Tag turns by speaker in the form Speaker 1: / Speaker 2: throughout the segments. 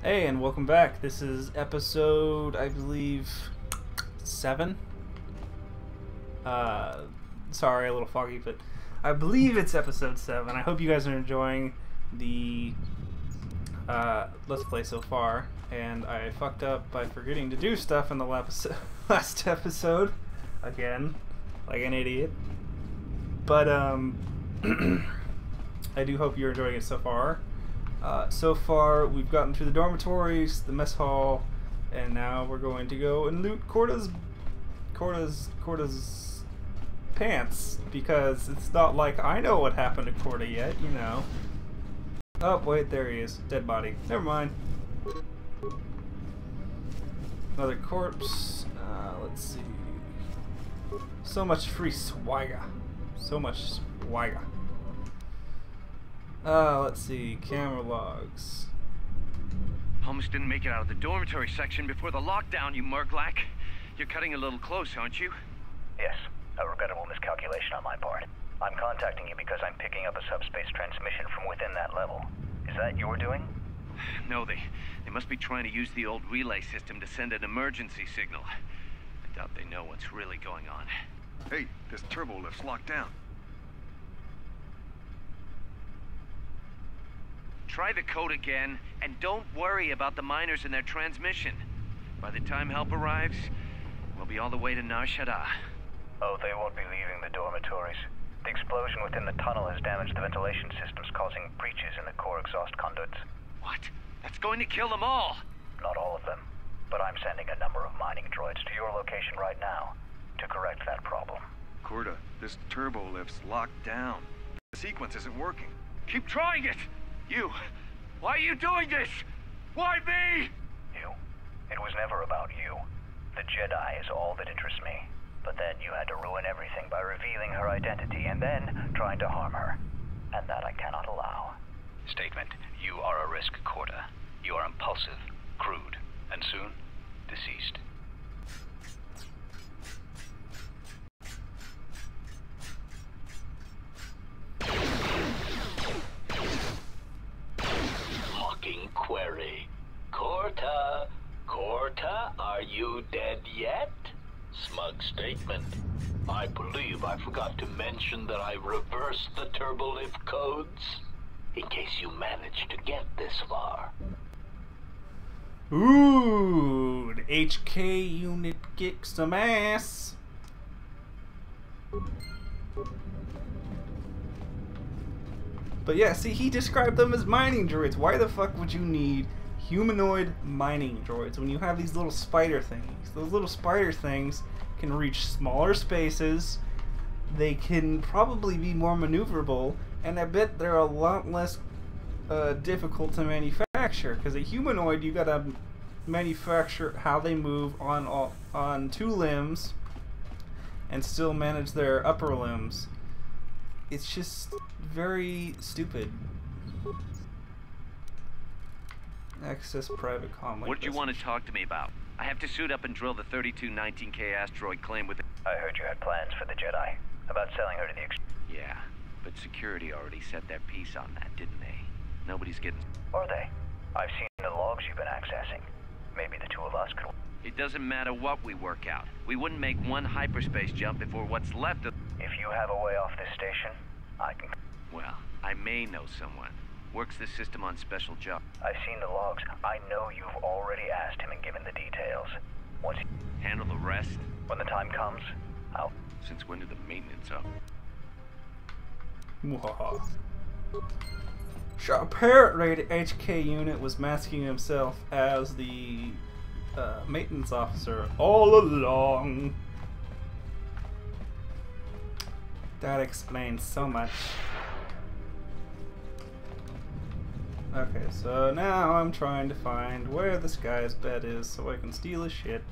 Speaker 1: Hey, and welcome back. This is episode, I believe, 7. Sorry, a little foggy, but I believe it's episode 7. I hope you guys are enjoying the Let's Play so far. And I fucked up by forgetting to do stuff in the last episode. Again, like an idiot. But, I do hope you're enjoying it so far. So far, we've gotten through the dormitories, the mess hall, and now we're going to go and loot Korta's pants, because it's not like I know what happened to Korta yet, you know. Oh, wait, there he is. Dead body. Never mind. Another corpse. Let's see. So much free swagger. So much swagger. Let's see, camera logs.
Speaker 2: Almost didn't make it out of the dormitory section before the lockdown, you murglak. You're cutting a little close, aren't you?
Speaker 3: Yes, a regrettable miscalculation on my part. I'm contacting you because I'm picking up a subspace transmission from within that level. Is that your doing?
Speaker 2: No, they must be trying to use the old relay system to send an emergency signal. I doubt they know what's really going on.
Speaker 4: Hey, this turbo lift's locked down.
Speaker 2: Try the code again, and don't worry about the miners and their transmission. By the time help arrives, we'll be all the way to Nar Shaddaa.
Speaker 3: Oh, they won't be leaving the dormitories. The explosion within the tunnel has damaged the ventilation systems, causing breaches in the core exhaust conduits.
Speaker 2: What? That's going to kill them all!
Speaker 3: Not all of them, but I'm sending a number of mining droids to your location right now to correct that problem.
Speaker 4: Korta, this turbo lift's locked down. The sequence isn't working.
Speaker 2: Keep trying it! You! Why are you doing this? Why me?
Speaker 3: You? It was never about you. The Jedi is all that interests me. But then you had to ruin everything by revealing her identity and then trying to harm her. And that I cannot allow. Statement. You are a risk, Korta. You are impulsive, crude, and soon, deceased.
Speaker 5: Query. Korta, are you dead yet? Smug statement. I believe I forgot to mention that I reversed the turbolift codes, in case you managed to get this far.
Speaker 1: Ooh, the HK unit kicks some ass. But yeah, see, he described them as mining droids. Why the fuck would you need humanoid mining droids when you have these little spider things? Those little spider things can reach smaller spaces. They can probably be more maneuverable, and I bet they're a lot less difficult to manufacture. Because a humanoid, you gotta manufacture how they move on 2 limbs, and still manage their upper limbs. It's just very stupid. Access private comm.
Speaker 2: What did you want to talk to me about? I have to suit up and drill the 3219K asteroid claim with the...
Speaker 3: I heard you had plans for the Jedi. About selling her to the
Speaker 2: Yeah, but security already set their piece on that, didn't they? Nobody's getting...
Speaker 3: Are they? I've seen the logs you've been accessing. Maybe the two of us could...
Speaker 2: It doesn't matter what we work out. We wouldn't make one hyperspace jump before what's left of...
Speaker 3: If you have a way off this station, I can...
Speaker 2: Well, I may know someone. Works the system on special job.
Speaker 3: I've seen the logs. I know you've already asked him and given the details. Once he...
Speaker 2: Handle the rest?
Speaker 3: When the time comes, I'll...
Speaker 2: Since when did the maintenance up?
Speaker 1: Mwahaha. So apparently the HK unit was masking himself as the maintenance officer all along. That explains so much. Okay, so now I'm trying to find where this guy's bed is so I can steal his shit.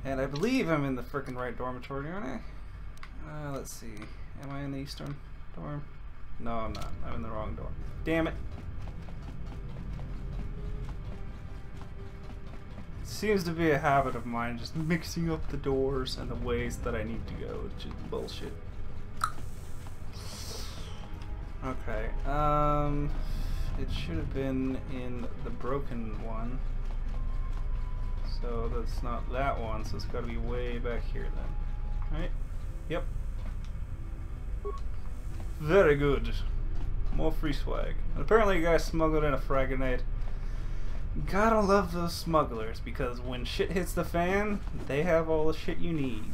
Speaker 1: And I believe I'm in the frickin' right dormitory, aren't I? Let's see. Am I in the eastern dorm? No, I'm not. I'm in the wrong dorm. Damn it. It seems to be a habit of mine, just mixing up the doors and the ways that I need to go. It's just bullshit. Okay, it should have been in the broken one. So that's not that one, so it's got to be way back here then. Right? Yep. Very good. More free swag. And apparently you guys smuggled in a frag grenade. Gotta love those smugglers, because when shit hits the fan, they have all the shit you need.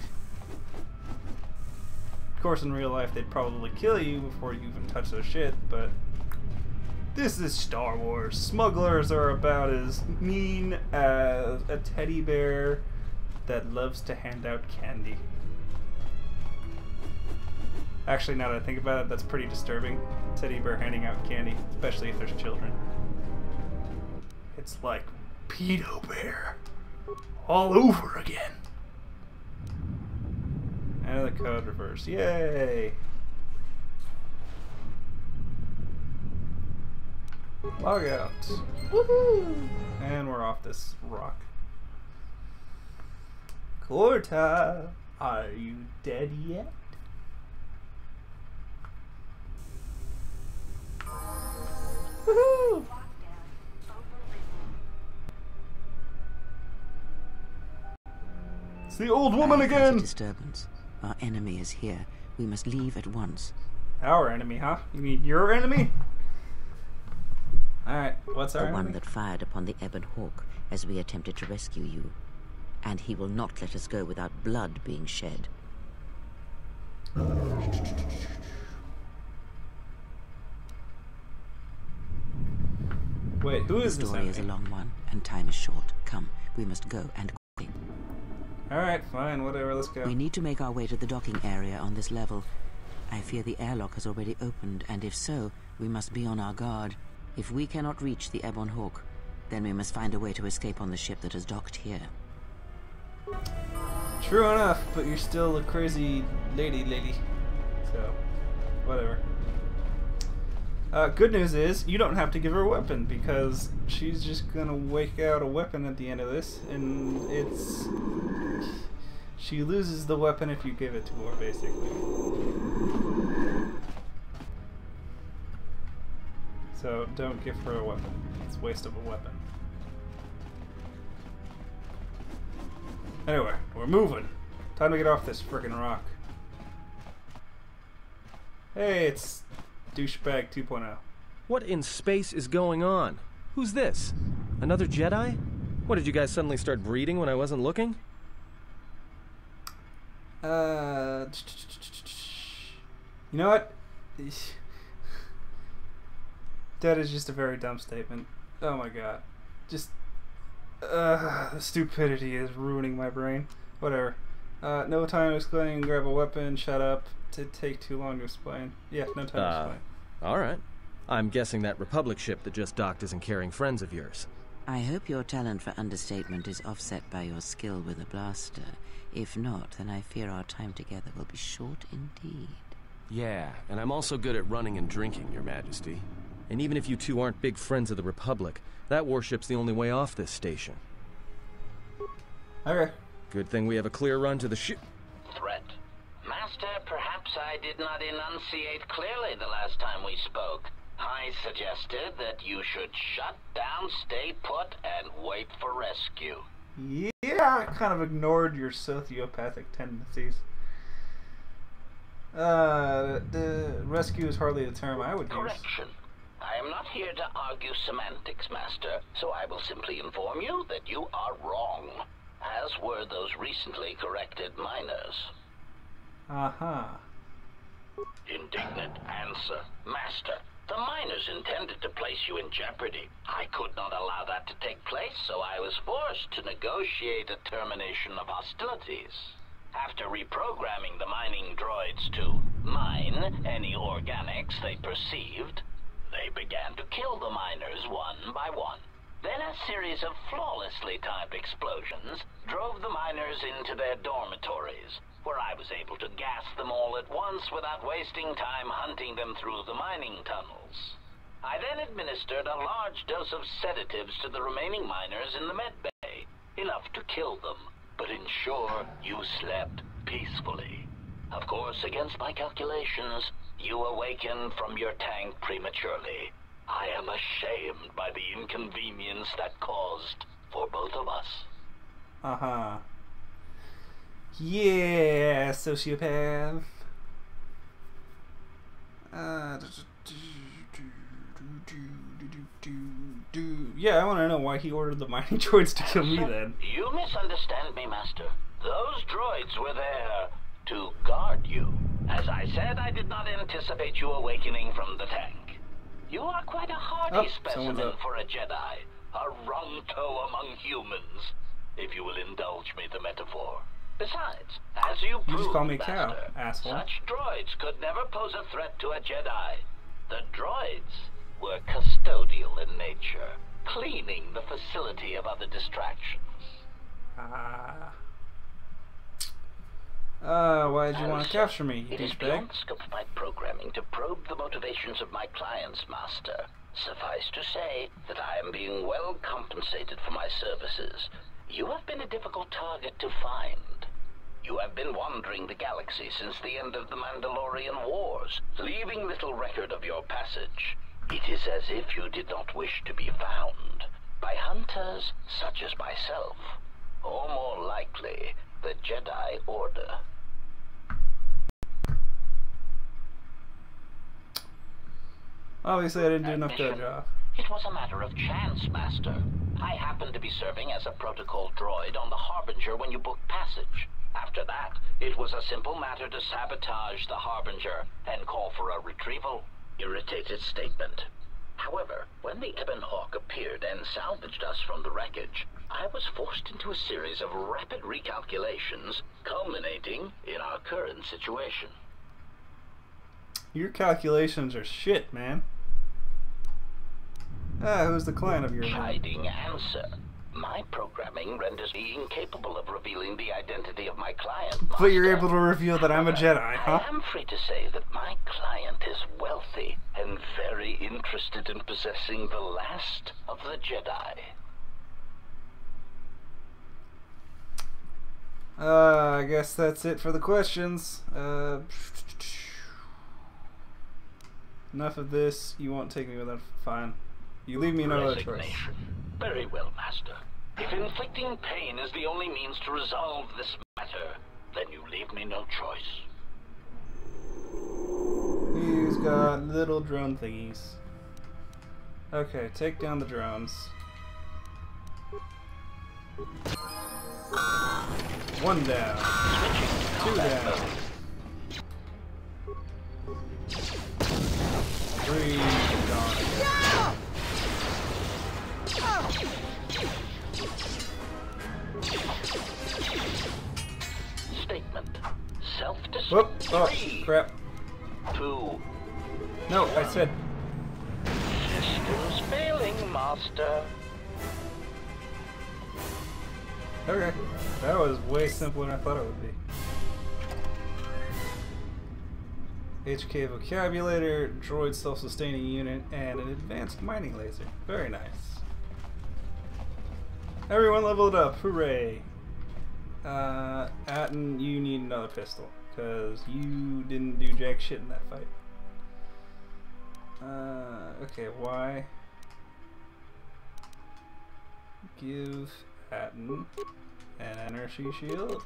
Speaker 1: Of course, in real life, they'd probably kill you before you even touch their shit, but this is Star Wars. Smugglers are about as mean as a teddy bear that loves to hand out candy. Actually, now that I think about it, that's pretty disturbing. Teddy bear handing out candy, especially if there's children. It's like Pedo Bear all over again. And the code reverse. Yay! Log out. Woohoo! And we're off this rock. Kotor, are you dead yet? Woohoo! It's the old woman again!
Speaker 6: Disturbance. Our enemy is here. We must leave at once.
Speaker 1: Our enemy, huh? You mean your enemy? Alright, what's our
Speaker 6: enemy? The one
Speaker 1: enemy?
Speaker 6: that fired upon the Ebon Hawk as we attempted to rescue you. And he will not let us go without blood being shed.
Speaker 1: Wait, who is this enemy?
Speaker 6: The story is a long one, and time is short. Come, we must go, and quickly.
Speaker 1: Alright, fine, whatever, let's go.
Speaker 6: We need to make our way to the docking area on this level. I fear the airlock has already opened, and if so, we must be on our guard. If we cannot reach the Ebon Hawk, then we must find a way to escape on the ship that has docked here.
Speaker 1: True enough, but you're still a crazy lady. So, whatever. Good news is, you don't have to give her a weapon, because she's just gonna wake out a weapon at the end of this, and it's... She loses the weapon if you give it to her, basically. So, don't give her a weapon. It's a waste of a weapon. Anyway, we're moving. Time to get off this frickin' rock. Hey, it's Douchebag 2.0.
Speaker 7: What in space is going on? Who's this? Another Jedi? What, did you guys suddenly start breeding when I wasn't looking?
Speaker 1: You know what? That is just a very dumb statement. Oh my god. Just... the stupidity is ruining my brain. Whatever. No time to explain, grab a weapon, shut up. It'd take too long to explain. Yeah, no time to explain.
Speaker 7: Alright. I'm guessing that Republic ship that just docked isn't carrying friends of yours.
Speaker 6: I hope your talent for understatement is offset by your skill with a blaster. If not, then I fear our time together will be short indeed.
Speaker 7: Yeah, and I'm also good at running and drinking, Your Majesty. And even if you two aren't big friends of the Republic, that warship's the only way off this station.
Speaker 1: Okay.
Speaker 7: Good thing we have a clear run to the ship.
Speaker 5: Threat. Master, perhaps I did not enunciate clearly the last time we spoke. I suggested that you should shut down, stay put, and wait for rescue.
Speaker 1: Yeah, I kind of ignored your sociopathic tendencies. The rescue is hardly the term I would use.
Speaker 5: Correction. I am not here to argue semantics, Master, so I will simply inform you that you are wrong, as were those recently corrected miners. Indignant answer. Master, the miners intended to place you in jeopardy. I could not allow that to take place, so I was forced to negotiate a termination of hostilities. After reprogramming the mining droids to mine any organics they perceived, they began to kill the miners one by one. Then a series of flawlessly timed explosions drove the miners into their dormitories, where I was able to gas them all at once without wasting time hunting them through the mining tunnels. I then administered a large dose of sedatives to the remaining miners in the med bay, enough to kill them, but ensure you slept peacefully. Of course, against my calculations, you awakened from your tank prematurely. I am ashamed by the inconvenience that caused for both of us.
Speaker 1: Uh-huh. Yeah, sociopath. Yeah, I want to know why he ordered the mining droids to kill me then.
Speaker 5: You misunderstand me, Master. Those droids were there to guard you. As I said, I did not anticipate you awakening from the tank. You are quite a hardy specimen for a Jedi. A wrong toe among humans, if you will indulge me the metaphor. Besides, as you proved,
Speaker 1: just call me a
Speaker 5: Master,
Speaker 1: cow, asshole.
Speaker 5: such droids could never pose a threat to a Jedi. The droids were custodial in nature, cleaning the facility of other distractions.
Speaker 1: Why'd you want to capture me, you
Speaker 5: It is
Speaker 1: douchebag?
Speaker 5: beyond the scope of my programming to probe the motivations of my clients, Master. Suffice to say that I am being well compensated for my services. You have been a difficult target to find. You have been wandering the galaxy since the end of the Mandalorian Wars, leaving little record of your passage. It is as if you did not wish to be found by hunters such as myself, or more likely, the Jedi Order.
Speaker 1: Obviously, I didn't do enough good job.
Speaker 5: It was a matter of chance, Master. I happened to be serving as a protocol droid on the Harbinger when you booked passage. After that, it was a simple matter to sabotage the Harbinger and call for a retrieval. Irritated statement. However, when the Ebon Hawk appeared and salvaged us from the wreckage, I was forced into a series of rapid recalculations, culminating in our current situation.
Speaker 1: Your calculations are shit, man. Who's the client of yours?
Speaker 5: Chiding answer. My programming renders me incapable of revealing the identity of my client, Master.
Speaker 1: But you're able to reveal that I'm a Jedi, huh?
Speaker 5: I am free to say that my client is wealthy and very interested in possessing the last of the Jedi.
Speaker 1: I guess that's it for the questions. Enough of this. You won't take me without. Fine. You leave me no other choice.
Speaker 5: Very well, Master. If inflicting pain is the only means to resolve this matter, then you leave me no choice.
Speaker 1: He's got little drone thingies. Okay, take down the drones. One down. Two down. Three gone.
Speaker 5: Statement. Self-destruct.
Speaker 1: Whoop! Oh, crap.
Speaker 5: 2.
Speaker 1: No, I said.
Speaker 5: Systems failing, Master.
Speaker 1: Okay, that was way simpler than I thought it would be. HK vocabulator, droid self-sustaining unit, and an advanced mining laser. Very nice. Everyone leveled up, hooray! Atten, you need another pistol, because you didn't do jack shit in that fight. Okay, why? Give Atten an energy shield,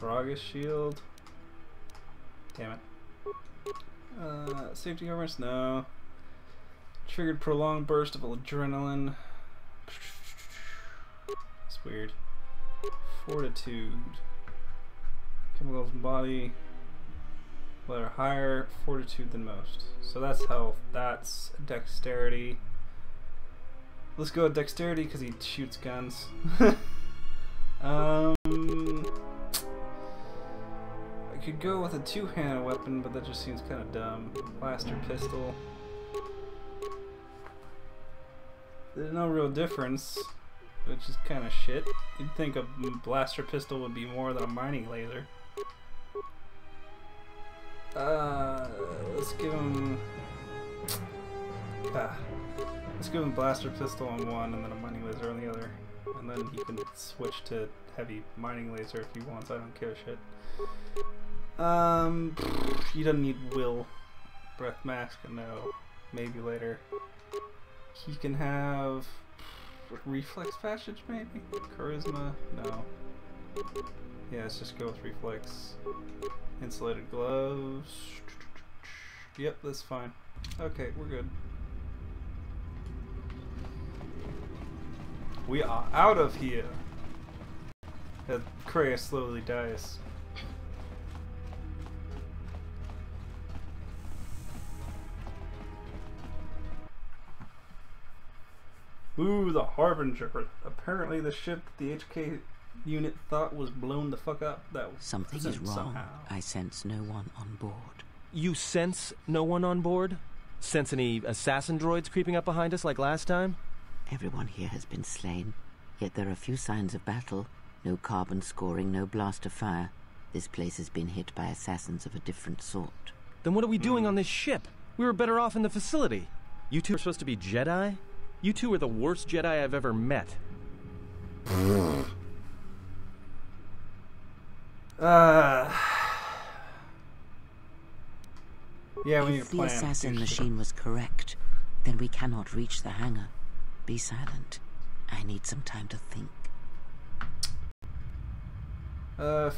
Speaker 1: Froggish shield. Damn it. Safety armors, no. Triggered prolonged burst of adrenaline. It's weird. Fortitude. Chemicals in body. That are higher fortitude than most. So that's health. That's dexterity. Let's go with dexterity because he shoots guns. I could go with a two-handed weapon, but that just seems kind of dumb. Blaster pistol. There's no real difference, which is kind of shit. You'd think a blaster pistol would be more than a mining laser. Let's give him. Let's give him blaster pistol on one, and then a mining laser on the other, and then he can switch to heavy mining laser if he wants. I don't give a shit. He doesn't need will. Breath mask, no. Maybe later. He can have reflex passage, maybe? Charisma? No. Yeah, let's just go with reflex. Insulated gloves. Yep, that's fine. Okay, we're good. We are out of here. Kreia slowly dies. Ooh, the Harbinger. Apparently the ship the HK unit thought was blown the fuck up. That
Speaker 6: Something is wrong.
Speaker 1: somehow.
Speaker 6: I sense no one on board.
Speaker 7: You sense no one on board? Sense any assassin droids creeping up behind us like last time?
Speaker 6: Everyone here has been slain, yet there are few signs of battle. No carbon scoring, no blast of fire. This place has been hit by assassins of a different sort.
Speaker 7: Then what are we doing on this ship? We were better off in the facility. You two are supposed to be Jedi? You two are the worst Jedi I've ever met.
Speaker 1: Yeah, we need a
Speaker 6: If the
Speaker 1: plan.
Speaker 6: assassin machine was correct, then we cannot reach the hangar. Be silent. I need some time to think.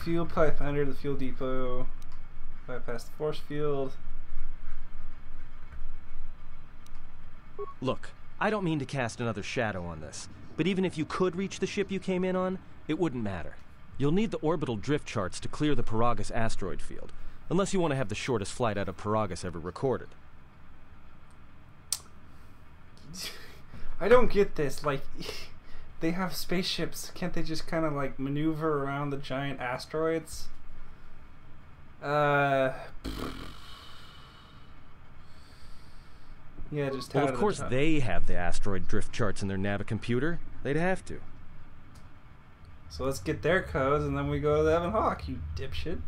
Speaker 1: Fuel pipe under the fuel depot. Bypass the force field.
Speaker 7: Look, I don't mean to cast another shadow on this, but even if you could reach the ship you came in on, it wouldn't matter. You'll need the orbital drift charts to clear the Paragus asteroid field, unless you want to have the shortest flight out of Paragus ever recorded.
Speaker 1: I don't get this. Like, they have spaceships. Can't they just kind of like maneuver around the giant asteroids? Yeah, just
Speaker 7: Well,
Speaker 1: out
Speaker 7: of
Speaker 1: the
Speaker 7: course
Speaker 1: top.
Speaker 7: they have the asteroid drift charts in their Navicomputer. They'd have to.
Speaker 1: So let's get their codes and then we go to the Evan Hawk, you dipshit.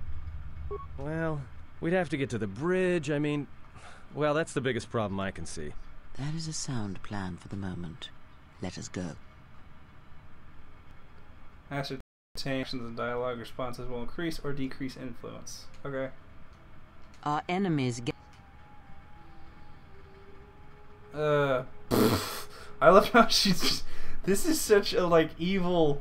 Speaker 7: Well, we'd have to get to the bridge. I mean, well, that's the biggest problem I can see.
Speaker 6: That is a sound plan for the moment. Let us go.
Speaker 1: Ascertaintions and dialogue responses will increase or decrease influence. Okay.
Speaker 6: Our enemies get...
Speaker 1: I love how she's. This is such a like evil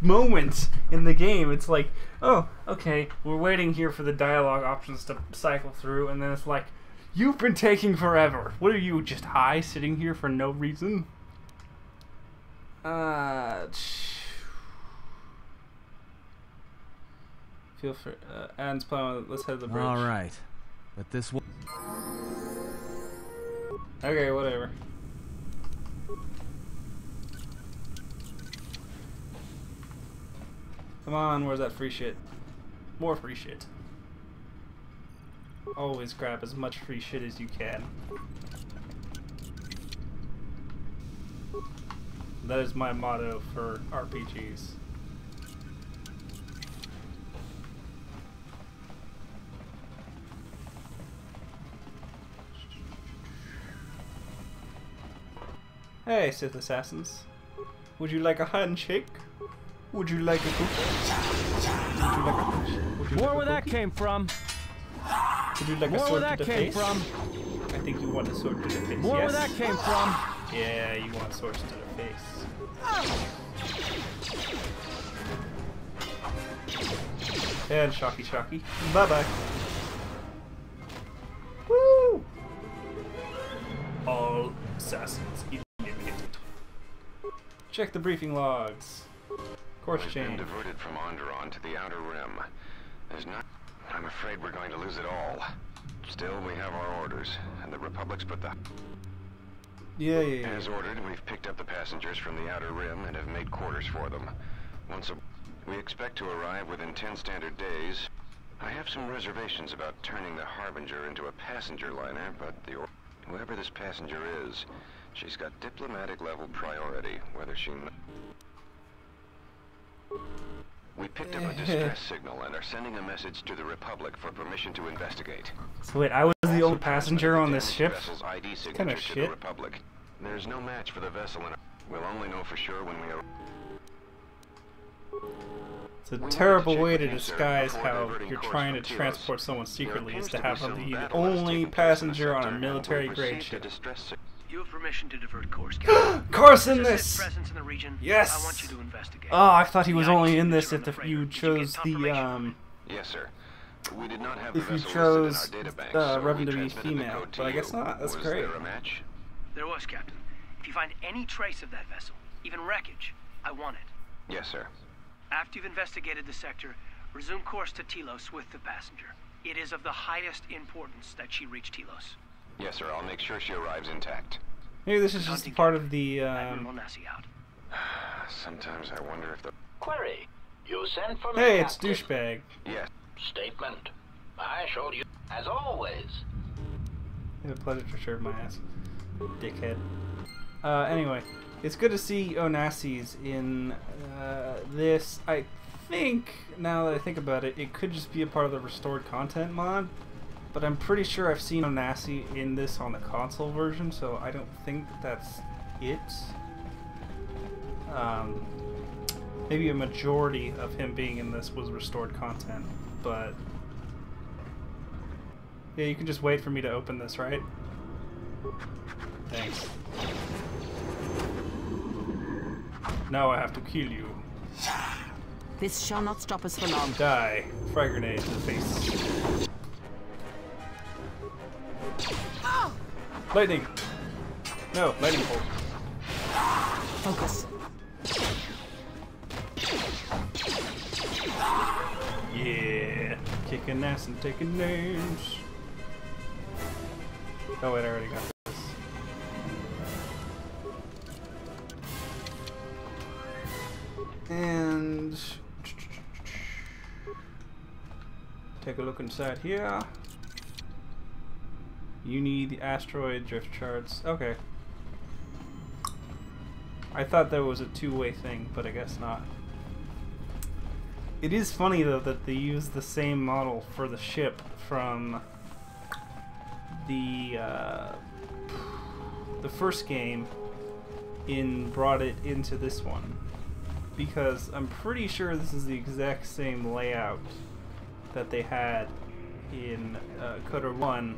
Speaker 1: moment in the game. It's like, oh, okay, we're waiting here for the dialogue options to cycle through, and then it's like, you've been taking forever. What are you, just high, sitting here for no reason? Feel for Adam's plan. Let's head to the bridge.
Speaker 7: All right, but this one.
Speaker 1: Okay, whatever. Come on, where's that free shit? More free shit. Always grab as much free shit as you can. That is my motto for RPGs. Hey, Sith Assassins. Would you like a handshake? Would you like a cookie? Would you like a cookie? Would you
Speaker 7: More
Speaker 1: like
Speaker 7: where
Speaker 1: a
Speaker 7: that
Speaker 1: cookie?
Speaker 7: came from.
Speaker 1: Would you like a
Speaker 7: More
Speaker 1: sword
Speaker 7: where that
Speaker 1: to the
Speaker 7: came
Speaker 1: face?
Speaker 7: from.
Speaker 1: I think you want a sword to the face.
Speaker 7: More
Speaker 1: yes?
Speaker 7: where that came from.
Speaker 1: Yeah, you want swords to the face. And shocky shocky. Bye bye. Woo! All assassins eliminated. Check the briefing logs. Course
Speaker 8: We've been
Speaker 1: change.
Speaker 8: diverted from Onderon to the Outer Rim. There's not... I'm afraid we're going to lose it all. Still, we have our orders, and the Republic's put the...
Speaker 1: Yeah.
Speaker 8: As ordered, we've picked up the passengers from the Outer Rim and have made quarters for them. We expect to arrive within 10 standard days. I have some reservations about turning the Harbinger into a passenger liner, but whoever this passenger is, she's got diplomatic level priority, whether she... We picked up a distress signal and are sending a message to the Republic for permission to investigate.
Speaker 1: So wait, I was the only
Speaker 8: Also
Speaker 1: passenger on this ship?
Speaker 8: vessel's ID
Speaker 1: Kinda
Speaker 8: signature to the
Speaker 1: shit.
Speaker 8: Republic. There's no match for the vessel, and we'll only know for sure when we are.
Speaker 1: It's a
Speaker 8: We
Speaker 1: terrible
Speaker 8: wanted to
Speaker 1: way
Speaker 8: check
Speaker 1: to
Speaker 8: with you, sir,
Speaker 1: disguise
Speaker 8: before
Speaker 1: how
Speaker 8: diverting
Speaker 1: you're
Speaker 8: course
Speaker 1: trying to
Speaker 8: from Telos.
Speaker 1: transport someone
Speaker 8: There
Speaker 1: secretly,
Speaker 8: appears
Speaker 1: is to
Speaker 8: be
Speaker 1: have
Speaker 8: some
Speaker 1: them be the
Speaker 8: battle that is
Speaker 1: only
Speaker 8: taking place in the
Speaker 1: passenger on a
Speaker 8: sector, and
Speaker 1: military
Speaker 8: we'll
Speaker 1: grade
Speaker 8: proceed to
Speaker 1: ship.
Speaker 8: distress
Speaker 2: You have permission to divert course, Captain.
Speaker 1: Course in
Speaker 2: There's a
Speaker 1: this!
Speaker 2: Sith presence in the region.
Speaker 1: Yes!
Speaker 2: I want you to investigate.
Speaker 1: Oh, I thought he was
Speaker 2: The
Speaker 1: only
Speaker 2: ID
Speaker 1: in this
Speaker 2: signature
Speaker 1: if
Speaker 2: on the
Speaker 1: you
Speaker 2: freighter. Did you
Speaker 1: chose
Speaker 2: get
Speaker 1: the,
Speaker 2: confirmation?
Speaker 8: Yes, sir. We did not have the
Speaker 1: if you
Speaker 8: vessel
Speaker 1: chose
Speaker 8: listed in our databank, so
Speaker 1: Revan
Speaker 8: we
Speaker 1: to be
Speaker 8: transmitted the
Speaker 1: female.
Speaker 8: code to
Speaker 1: But I guess
Speaker 8: you.
Speaker 1: not, that's
Speaker 8: Was
Speaker 1: great.
Speaker 8: there a match?
Speaker 2: There was, Captain. If you find any trace of that vessel, even wreckage, I want it.
Speaker 8: Yes, sir.
Speaker 2: After you've investigated the sector, resume course to Telos with the passenger. It is of the highest importance that she reach Telos.
Speaker 8: Yes, sir. I'll make sure she arrives intact.
Speaker 1: Maybe this is just part of the,
Speaker 2: Admiral Nasi out.
Speaker 8: Sometimes I wonder if the...
Speaker 5: Query. You sent for me,
Speaker 1: Hey, it's
Speaker 5: Captain.
Speaker 1: douchebag.
Speaker 8: Yes.
Speaker 5: Statement. I showed you, as always.
Speaker 1: It's a pleasure to serve my ass. Dickhead. Anyway, it's good to see Onassis in this. I think, now that I think about it, it could just be a part of the restored content mod. But I'm pretty sure I've seen Onassi in this on the console version, so I don't think that's it. Maybe a majority of him being in this was restored content, but... Yeah, you can just wait for me to open this, right? Thanks. Now I have to kill you.
Speaker 6: This shall not stop us for long.
Speaker 1: Die. Frag grenade to the face. Lightning! No, lightning bolt.
Speaker 6: Focus.
Speaker 1: Yeah. Kicking ass and taking names. Oh wait, I already got this. And take a look inside here. You need the asteroid drift charts. Okay. I thought that was a two-way thing, but I guess not. It is funny though that they use the same model for the ship from the first game brought it into this one, because I'm pretty sure this is the exact same layout that they had in Kotor 1,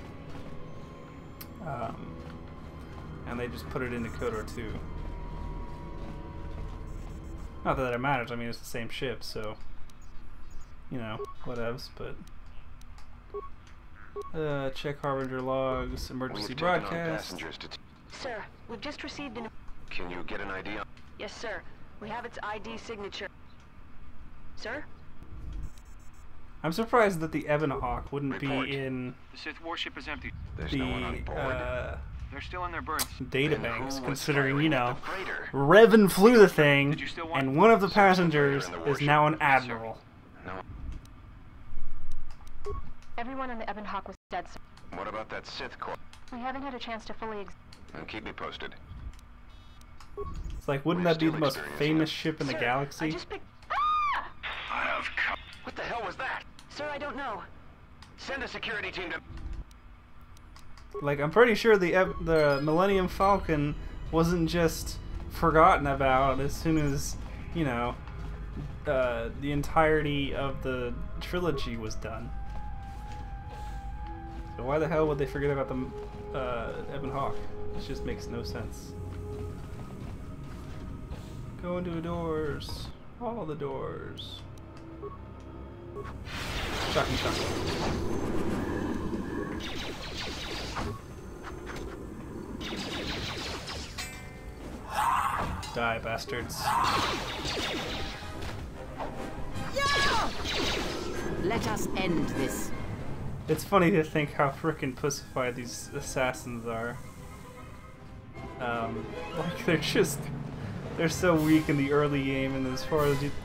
Speaker 1: and they just put it into Kotor 2. Not that it matters, I mean it's the same ship, so you know, whatevs, but check Harbinger logs, emergency broadcast.
Speaker 9: Sir, we've just received an...
Speaker 8: Can you get an ID on...
Speaker 9: Yes, sir. We have its ID signature. Sir?
Speaker 1: I'm surprised that the Ebon Hawk wouldn't
Speaker 8: Report.
Speaker 1: be in
Speaker 4: The Sith warship is empty.
Speaker 8: There's
Speaker 1: the
Speaker 8: no one on board.
Speaker 4: They're still in their berths.
Speaker 1: databanks,
Speaker 8: who was
Speaker 1: considering, you
Speaker 8: firing
Speaker 1: know,
Speaker 8: at the freighter?
Speaker 1: Revan flew the thing,
Speaker 4: Did you still want-
Speaker 1: and one of the
Speaker 8: Search the freighter
Speaker 1: passengers
Speaker 8: and the
Speaker 1: is
Speaker 8: warship.
Speaker 1: now an
Speaker 4: Yes, sir.
Speaker 1: admiral.
Speaker 8: No.
Speaker 9: Everyone on the Ebon Hawk was dead, sir.
Speaker 8: What about that Sith corps?
Speaker 9: We haven't had a chance to fully
Speaker 8: And keep me posted.
Speaker 1: It's like, wouldn't
Speaker 8: We're
Speaker 1: that be the
Speaker 8: still
Speaker 1: most
Speaker 8: experiencing
Speaker 1: famous
Speaker 8: it.
Speaker 1: ship in the
Speaker 9: Sir,
Speaker 1: galaxy?
Speaker 9: I just picked... Ah!
Speaker 8: I have come. What the hell was that?
Speaker 9: Sir, I don't know.
Speaker 8: Send a security team to...
Speaker 1: Like, I'm pretty sure the Millennium Falcon wasn't just forgotten about as soon as, you know, the entirety of the trilogy was done. So why the hell would they forget about the Ebon Hawk? This just makes no sense. Go into the doors. All the doors. Shocking, shocking. Die, bastards.
Speaker 6: Let us end this.
Speaker 1: It's funny to think how frickin' pussified these assassins are. Like, they're so weak in the early game, and as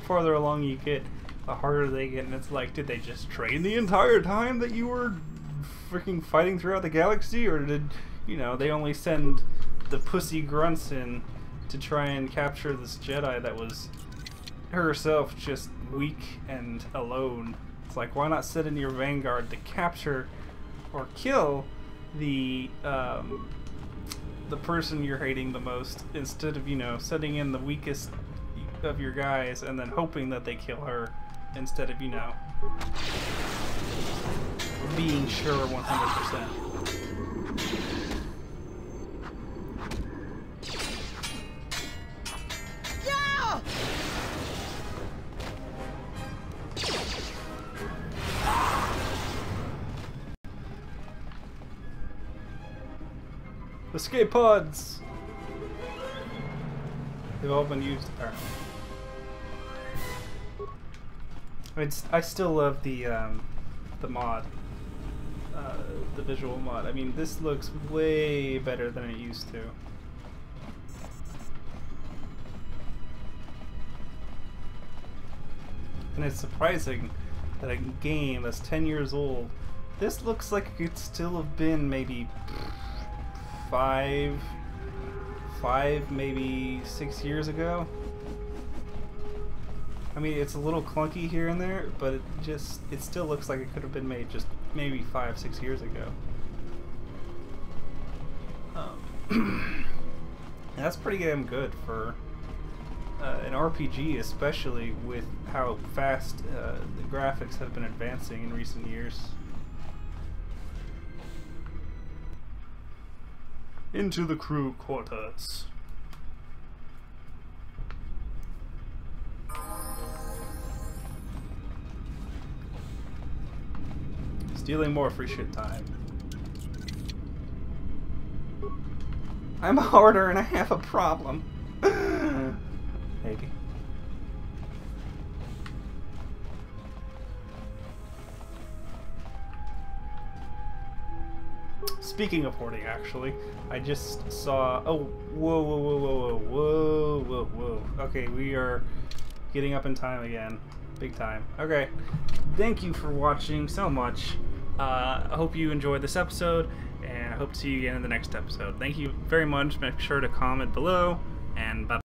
Speaker 1: farther along you get, the harder they get, and it's like, did they just train the entire time that you were freaking fighting throughout the galaxy, or did, you know, they only send the pussy grunts in to try and capture this Jedi that was herself just weak and alone? It's like, why not set in your vanguard to capture or kill the person you're hating the most, instead of, you know, setting in the weakest of your guys and then hoping that they kill her, instead of, you know, being sure 100%. Escape pods! They've all been used apparently. I still love the mod. The visual mod. I mean, this looks way better than it used to. And it's surprising that a game that's 10 years old, this looks like it could still have been maybe five, maybe 6 years ago. I mean, it's a little clunky here and there, but it still looks like it could have been made just maybe 5-6 years ago. And that's pretty damn good for an RPG, especially with how fast the graphics have been advancing in recent years. Into the crew quarters. Stealing more free shit time. I'm a hoarder and I have a problem. Maybe. Speaking of hoarding, actually, I just saw. Oh, whoa. Okay, we are getting up in time again. Big time. Okay. Thank you for watching so much. I hope you enjoyed this episode, and I hope to see you again in the next episode. Thank you very much. Make sure to comment below, and bye.